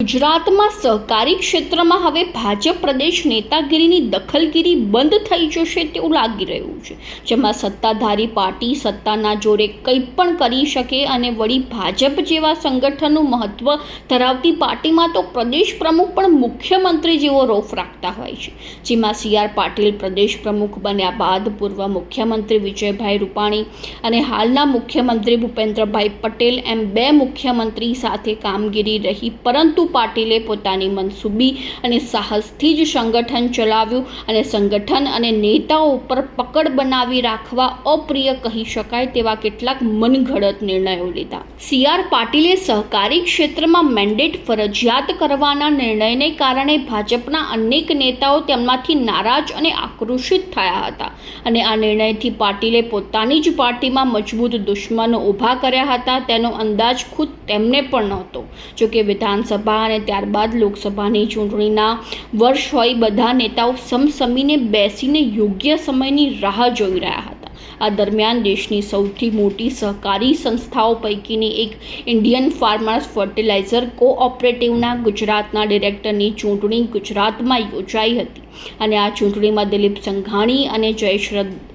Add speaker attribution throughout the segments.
Speaker 1: ગુજરાતમાં સહકારી ક્ષેત્રમાં હવે ભાજપ પ્રદેશ નેતાગીરીની દખલગીરી બંધ થઈ જશે તેવું લાગી રહ્યું છે, જેમાં સત્તાધારી પાર્ટી સત્તાના જોરે કંઈ પણ કરી શકે અને વળી ભાજપ જેવા સંગઠનનું મહત્વ ધરાવતી પાર્ટીમાં તો પ્રદેશ પ્રમુખ પણ મુખ્યમંત્રી જેવો રોફ રાખતા હોય છે, જેમાં સી.આર. પાટીલ પ્રદેશ પ્રમુખ બન્યા બાદ પૂર્વ મુખ્યમંત્રી વિજયભાઈ રૂપાણી અને હાલના મુખ્યમંત્રી ભૂપેન્દ્રભાઈ પટેલ એમ બે મુખ્યમંત્રી સાથે કામગીરી રહી, પરંતુ પાટીલે પોતાની મનસૂબી અને સાહસથી જ સંગઠન ચલાવ્યું અને સંગઠન અને નેતાઓ ઉપર પકડ બનાવી રાખવા અપ્રિય કહી શકાય તેવા કેટલાક મનઘડત નિર્ણયો લીધા. સી.આર. પાટીલે સહકારી ક્ષેત્રમાં મેન્ડેટ ફરજિયાત કરવાના નિર્ણયને કારણે ભાજપના અનેક નેતાઓ તેમાંથી નારાજ અને આક્રોશિત થયા હતા અને આ નિર્ણયથી પાટીલે પોતાની જ પાર્ટીમાં મજબૂત દુશ્મનો ઊભા કર્યા હતા તેનો અંદાજ ખુદ તેમને પણ નહોતો. જોકે વિધાનસભા અને ત્યારબાદ લોકસભાની ચૂંટણીના વર્ષ હોય બધા નેતાઓ સમસમીને બેસીને યોગ્ય સમયની રાહ જોઈ રહ્યા હતા. આ દરમિયાન દેશની સૌથી મોટી સહકારી સંસ્થાઓ પૈકીની એક ઇન્ડિયન ફાર્મર્સ ફર્ટિલાઇઝર કોઓપરેટિવના ગુજરાતના ડિરેક્ટરની ચૂંટણી ગુજરાતમાં યોજાઈ હતી અને આ ચૂંટણીમાં દિલીપ સંઘાણી અને જયેશ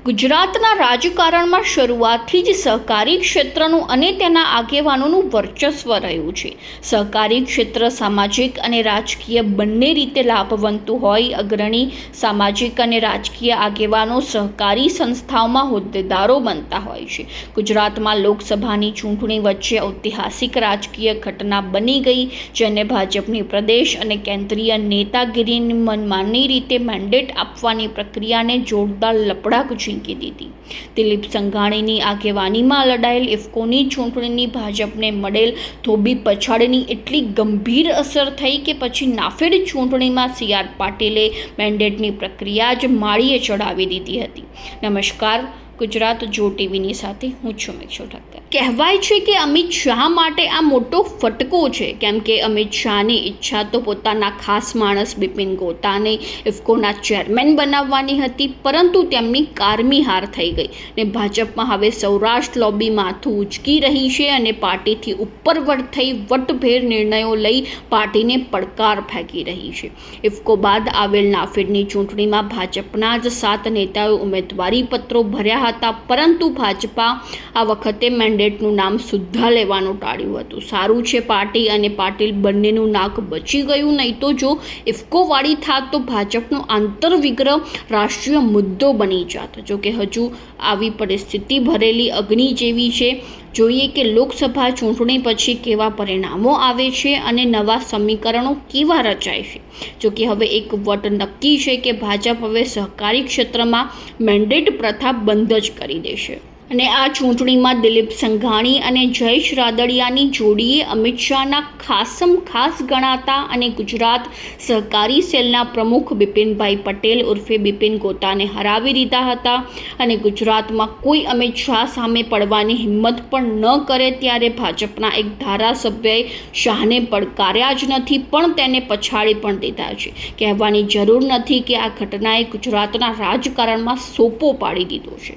Speaker 1: ગુજરાતના રાજકારણમાં શરૂઆતથી જ સહકારી ક્ષેત્રનું અને તેના આગેવાનોનું વર્ચસ્વ રહ્યું છે. સહકારી ક્ષેત્ર સામાજિક અને રાજકીય બંને રીતે લાભવંતું હોય. અગ્રણી સામાજિક અને રાજકીય આગેવાનો સહકારી સંસ્થાઓમાં હોદ્દેદારો બનતા હોય છે. ગુજરાતમાં લોકસભાની ચૂંટણી વચ્ચે ઐતિહાસિક રાજકીય ઘટના બની ગઈ, જેને ભાજપની પ્રદેશ અને કેન્દ્રીય નેતાગીરીની મનમાની રીતે મેન્ડેટ આપવાની પ્રક્રિયાને જોરદાર લપડાક ઝીંકી દીધી. દિલીપ સંઘાણીની આગેવાનીમાં લડાયેલ ઇફકોની ચૂંટણીની ભાજપને મળેલ ધોબી પછાડની એટલી ગંભીર અસર થઈ કે પછી નાફેડ ચૂંટણીમાં સી.આર. પાટીલે મેન્ડેટની પ્રક્રિયા જ માળીએ ચડાવી દીધી હતી. નમસ્કાર, ગુજરાત જો ટીવીની સાથે હું છું મેક્ષો ઠક્કર. કહેવાય છે કે અમિત શાહ માટે આ મોટો ફટકો છે, કેમ કે અમિત શાહની ઈચ્છા તો પોતાના ખાસ માણસ બિપિન ગોતાને ઇફકોના ચેરમેન બનાવવાની હતી, પરંતુ તેમની કારમી હાર થઈ ગઈ ને ભાજપમાં હવે સૌરાષ્ટ્ર લોબી માથું ઉચકી રહી છે અને પાર્ટીથી ઉપરવટ થઈ વટભેર નિર્ણયો લઈ પાર્ટીને પડકાર ફેંકી રહી છે. ઇફકો બાદ આવેલ નાફેડની ચૂંટણીમાં ભાજપના જ 7 નેતાઓએ ઉમેદવારી પત્રો ભર્યા હતા, પરંતુ ભાજપા આ વખતે મેન્ડેટનું નામ સુદ્ધા લેવાનું ટાળ્યું હતું. સારું છે પાર્ટી અને પાટીલ બંનેનું નાક બચી ગયું, નહીં તો જો ઇફકો વાળી થાત તો ભાજપનો આંતરવિગ્રહ રાષ્ટ્રીય મુદ્દો બની જાત. જોકે હજુ આવી પરિસ્થિતિ ભરેલી અગ્નિ જેવી છે. જોઈએ કે લોકસભા ચૂંટણી પછી કેવા પરિણામો આવે છે અને નવા સમીકરણો કેવા રચાય છે. જોકે હવે એક વટ નક્કી છે કે ભાજપ હવે સહકારી ક્ષેત્રમાં મેન્ડેટ પ્રથા બંધ જ કરી દેશે અને આ ચૂંટણીમાં દિલીપ સંઘાણી અને જયેશ રાદડિયાની જોડીએ અમિત શાહના ખાસ ગણાતા અને ગુજરાત સહકારી સેલના પ્રમુખ બિપિનભાઈ પટેલ ઉર્ફે બિપિન ગોતાને હરાવી દીધા હતા અને ગુજરાતમાં કોઈ અમિત શાહ સામે પડવાની હિંમત પણ ન કરે ત્યારે ભાજપના એક ધારાસભ્યએ શાહને પડકાર્યા જ નથી, પણ તેને પછાડી પણ દીધા છે. કહેવાની જરૂર નથી કે આ ઘટનાએ ગુજરાતના રાજકારણમાં સોપો પાડી દીધો છે.